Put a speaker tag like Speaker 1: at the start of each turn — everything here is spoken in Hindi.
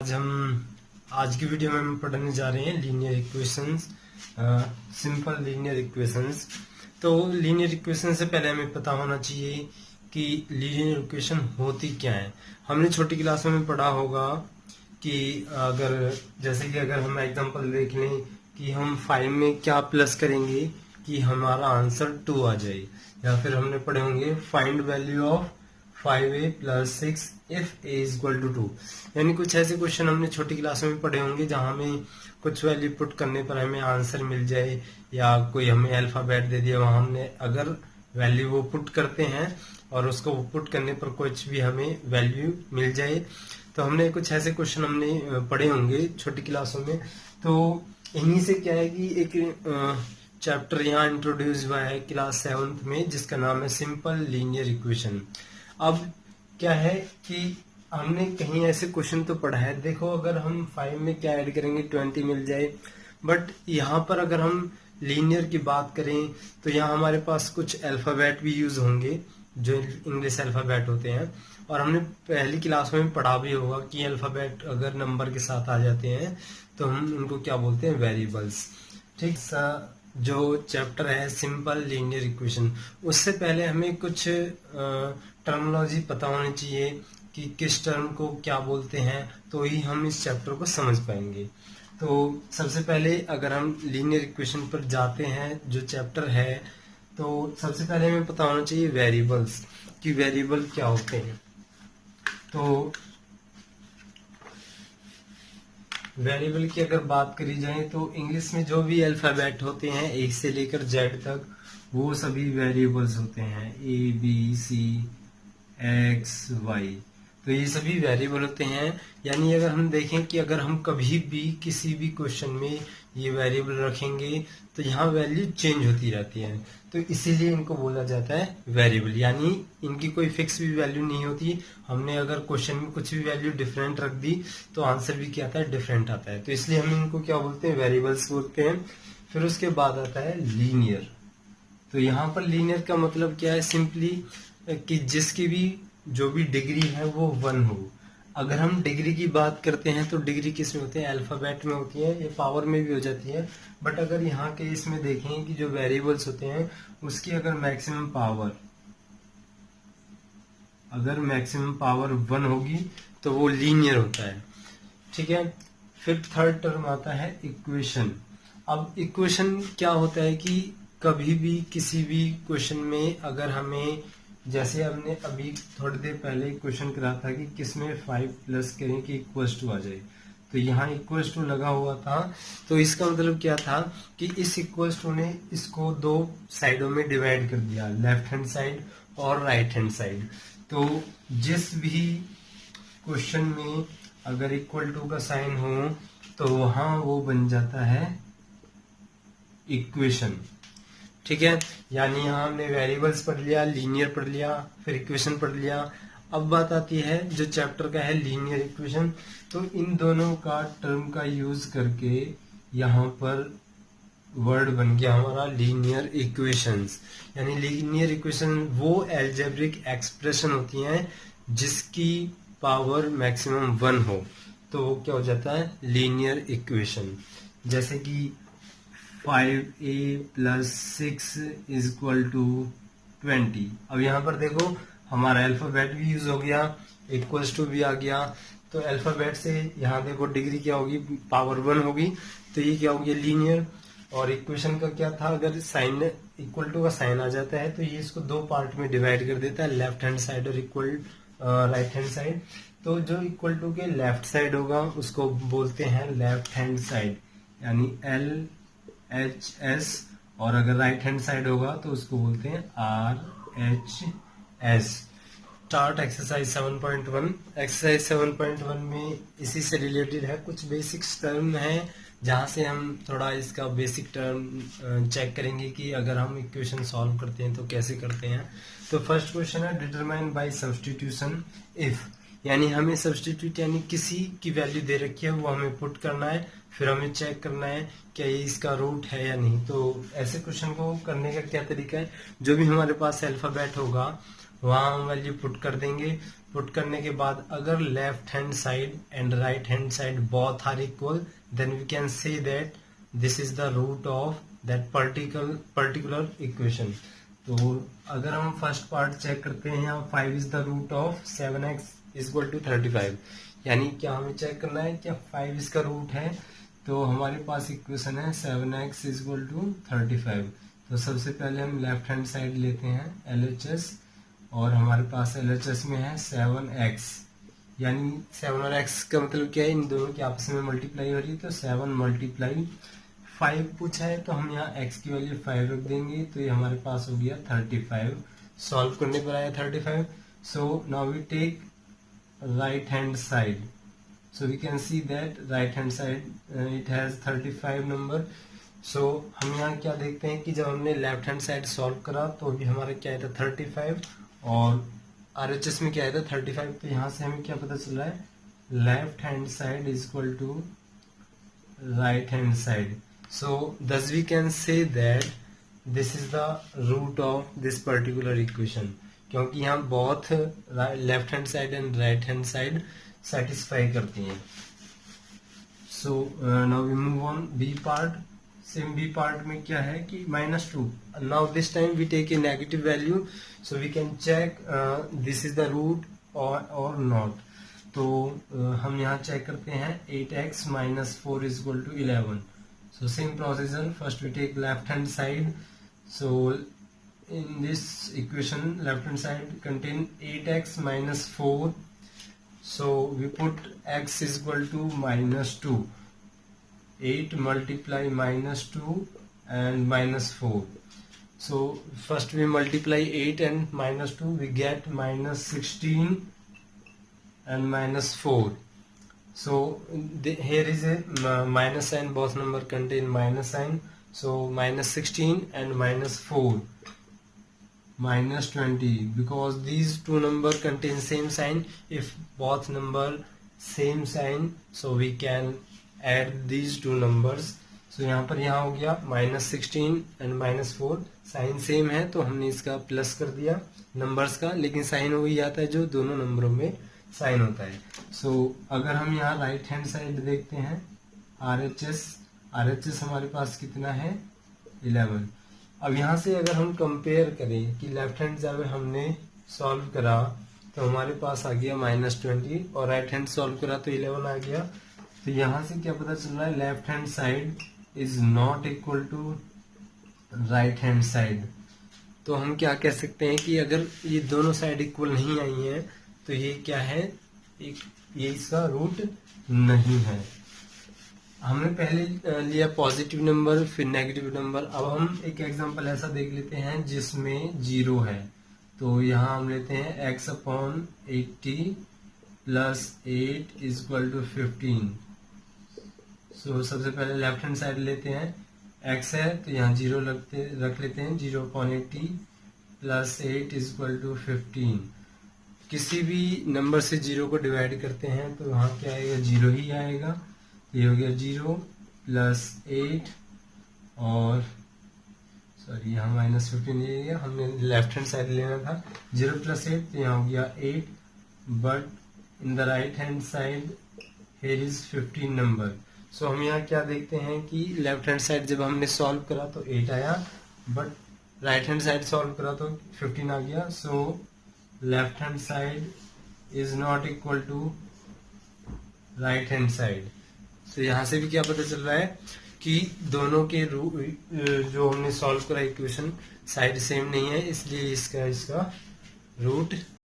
Speaker 1: आज की वीडियो में हम पढ़ने जा रहे हैं linear equations, simple linear equations. तो लीनियर इक्वेशन से पहले हमें पता होना चाहिए कि लीनियर इक्वेशन होती क्या है। हमने छोटी क्लासों में पढ़ा होगा कि अगर हम एग्जांपल देख लें कि हम 5 में क्या प्लस करेंगे कि हमारा आंसर 2 आ जाए, या फिर हमने पढ़े होंगे find value of 5a + 6 if a = 2। यानी कुछ ऐसे क्वेश्चन हमने छोटी क्लासों में पढ़े होंगे जहां हमें कुछ वैल्यू पुट करने पर हमें आंसर मिल जाए, या कोई हमें अल्फाबेट दे दिया, वहां हमने अगर वैल्यू वो पुट करते हैं और उसको पुट करने पर कुछ भी हमें वैल्यू मिल जाए। तो हमने कुछ ऐसे क्वेश्चन हमने पढ़े होंगे छोटी क्लासों में। तो इन्हीं से क्या है कि एक चैप्टर यहाँ इंट्रोड्यूस हुआ है क्लास 7th में, जिसका नाम है सिंपल लीनियर इक्वेशन। अब क्या है कि हमने कहीं ऐसे क्वेश्चन तो पढ़ा है, देखो अगर हम 5 में क्या ऐड करेंगे 20 मिल जाए, बट यहाँ पर अगर हम लीनियर की बात करें तो यहाँ हमारे पास कुछ अल्फाबेट भी यूज होंगे जो इंग्लिश अल्फाबेट होते हैं, और हमने पहली क्लास में पढ़ा भी होगा कि अल्फाबेट अगर नंबर के साथ आ जाते हैं तो हम उनको क्या बोलते हैं, वेरिएबल्स। ठीक सा जो चैप्टर है सिंपल लीनियर इक्वेशन, उससे पहले हमें कुछ टर्मिनोलॉजी पता होनी चाहिए कि किस टर्म को क्या बोलते हैं, तो ही हम इस चैप्टर को समझ पाएंगे। तो सबसे पहले अगर हम लीनियर इक्वेशन पर जाते हैं जो चैप्टर है, तो सबसे पहले हमें पता होना चाहिए वेरिएबल्स कि वेरिएबल क्या होते हैं। तो वेरिएबल की अगर बात करी जाए तो इंग्लिश में जो भी अल्फाबेट होते हैं A से लेकर Z तक, वो सभी वेरिएबल्स होते हैं, A B C X Y। तो ये सभी वेरिएबल होते हैं। यानी अगर हम देखें कि अगर हम कभी भी किसी भी क्वेश्चन में ये वेरिएबल रखेंगे तो यहाँ वैल्यू चेंज होती रहती है, तो इसीलिए इनको बोला जाता है वेरिएबल। यानी इनकी कोई फिक्स भी वैल्यू नहीं होती। हमने अगर क्वेश्चन में कुछ भी वैल्यू डिफरेंट रख दी तो आंसर भी क्या आता है, डिफरेंट आता है। तो इसलिए हम इनको क्या बोलते हैं, वेरिएबल्स बोलते हैं। फिर उसके बाद आता है लीनियर। तो यहाँ पर लीनियर का मतलब क्या है, सिंपली कि जिसकी भी जो भी डिग्री है वो 1 हो। अगर हम डिग्री की बात करते हैं तो डिग्री किस में होती है, अल्फाबेट में होती है, या पावर में भी हो जाती है। बट अगर यहाँ के इसमें देखें कि जो वेरिएबल्स होते हैं उसकी अगर मैक्सिमम पावर 1 होगी तो वो लीनियर होता है। ठीक है। फिर थर्ड टर्म आता है इक्वेशन। अब इक्वेशन क्या होता है कि कभी भी किसी भी क्वेश्चन में अगर हमें, जैसे हमने अभी थोड़ी देर पहले क्वेश्चन करा था कि किसमें 5 प्लस करें कि =2 आ जाए, तो यहाँ =2 लगा हुआ था। तो इसका मतलब क्या था कि इस =2 ने इसको 2 साइडों में डिवाइड कर दिया, लेफ्ट हैंड साइड और राइट हैंड साइड। तो जिस भी क्वेश्चन में अगर =2 का साइन हो तो वहां वो बन जाता है इक्वेशन। ठीक है। यानी यहाँ हमने वेरिएबल्स पढ़ लिया, लीनियर पढ़ लिया, फिर इक्वेशन पढ़ लिया। अब बात आती है जो चैप्टर का है लीनियर इक्वेशन। तो इन दोनों का टर्म का यूज करके यहाँ पर वर्ड बन गया हमारा लीनियर इक्वेशंस। यानी लीनियर इक्वेशन वो एल्जेब्रिक एक्सप्रेशन होती हैं जिसकी पावर मैक्सिमम 1 हो, तो वो क्या हो जाता है, लीनियर इक्वेशन। जैसे कि 5a + 6 = 20। अब यहाँ पर देखो हमारा अल्फाबेट भी यूज हो गया, =2 भी आ गया। तो अल्फाबेट से यहाँ देखो डिग्री क्या होगी, पावर 1 होगी, तो ये क्या हो गया, लीनियर। और इक्वेशन का क्या था, अगर साइन =2 का साइन आ जाता है तो ये इसको 2 पार्ट में डिवाइड कर देता है, लेफ्ट हैंड साइड और राइट हैंड साइड। तो जो =2 के लेफ्ट साइड होगा उसको बोलते हैं लेफ्ट हैंड साइड, यानी LHS, और अगर राइट हैंड साइड होगा तो उसको बोलते हैं RHS। Start exercise 7.1। एक्सरसाइज 7.1 में इसी से रिलेटेड है, कुछ बेसिक्स टर्म है जहां से हम थोड़ा इसका बेसिक टर्म चेक करेंगे कि अगर हम इक्वेशन सॉल्व करते हैं तो कैसे करते हैं। तो फर्स्ट क्वेश्चन है डिटरमाइन बाय सब्स्टिट्यूशन इफ। यानी हमें सब्स्टिट्यूट यानी किसी की वैल्यू दे रखी है वो हमें पुट करना है, फिर हमें चेक करना है क्या ये इसका रूट है या नहीं। तो ऐसे क्वेश्चन को करने का क्या तरीका है, जो भी हमारे पास अल्फाबेट होगा वहां हम वैल्यू पुट कर देंगे, पुट करने के बाद अगर left hand side and right hand side both are equal then we can say that this is the root of that particular equation. तो अगर हम फर्स्ट पार्ट चेक करते हैं यहाँ 5 is the root of 7x equal to 35, यानी क्या हमें चेक करना है क्या 5 इसका रूट है। तो हमारे पास इक्वेशन है 7x इक्वल टू 35। तो सबसे पहले हम लेफ्ट हैंड साइड लेते हैं LHS और हमारे पास LHS में है 7x, यानी 7 और x का मतलब क्या है, इन दोनों की आपस में मल्टीप्लाई हो रही है। तो 7 मल्टीप्लाई 5 पूछा है तो हम यहाँ x की वैल्यू 5 रख देंगे, तो ये हमारे पास हो गया 35। सॉल्व करने पर आया 35। So now we take right hand side, so we can see that right hand side it has 35 number. So हम यहाँ क्या देखते हैं कि जब हमने लेफ्ट हैंड साइड सॉल्व करा तो अभी हमारा क्या आया था 35 और RHS में क्या आया था 35। तो यहाँ से हमें क्या पता चल रहा है, left hand side is equal to right hand side. So thus we can say that this is the root of this particular equation, क्योंकि यहाँ both left hand side and right hand side satisfy करती हैं। So now we move on B part। Same B part में क्या है कि -2। Now this time we take a negative value, so we can check this is the root or not। तो हम यहाँ चेक करते हैं 8x - 4 is equal to 11। So same procedure, first we take left hand side. So in this equation left hand side contain 8x - 4. So we put x is equal to -2. 8 multiply -2 and -4. So first we multiply 8 and -2, we get -16 and -4. So here is a minus sign, both number contain minus sign. So -16 and -4 -20, because these two number contain same sign. If both number same sign, so we can add these two numbers. So यहाँ पर यहाँ हो गया -16 and -4, साइन सेम है तो हमने इसका प्लस कर दिया नंबर्स का, लेकिन साइन वही आता है जो दोनों नंबरों में साइन होता है। सो अगर हम यहाँ राइट हैंड साइड देखते हैं RHS हमारे पास कितना है 11। अब यहाँ से अगर हम कंपेयर करें कि लेफ्ट हैंड जब हमने सॉल्व करा तो हमारे पास आ गया -20 और राइट हैंड सॉल्व करा तो 11 आ गया। तो यहाँ से क्या पता चल रहा है, left hand side is not equal to right hand side. तो हम क्या कह सकते हैं कि अगर ये दोनों साइड इक्वल नहीं आई हैं तो ये क्या है, ये इसका रूट नहीं है। हमने पहले लिया पॉजिटिव नंबर फिर नेगेटिव नंबर। अब हम एक एग्जांपल ऐसा देख लेते हैं जिसमें 0 है। तो यहाँ हम लेते हैं x/80 + 8 = 15। सो सबसे पहले लेफ्ट हैंड साइड लेते हैं, x है तो यहाँ 0 रख लेते हैं, 0/80 + 8 = 15। किसी भी नंबर से 0 को डिवाइड करते हैं तो वहाँ क्या आएगा, 0 ही आएगा। तो ये हो गया 0 + 8 और सॉरी यहाँ -15 नहीं गया, हमने लेफ्ट हैंड साइड लेना था। 0 + 8 तो यहाँ हो गया 8, but in the right hand side here is 15 number. So हम यहाँ क्या देखते हैं कि लेफ्ट हैंड साइड जब हमने सॉल्व करा तो 8 आया, but right hand side solve करा तो 15 आ गया। So left hand side is not equal to right hand side. So यहाँ से भी क्या पता चल रहा है कि दोनों के जो हमने सॉल्व करा इक्वेशन साइड सेम नहीं है, इसलिए इसका रूट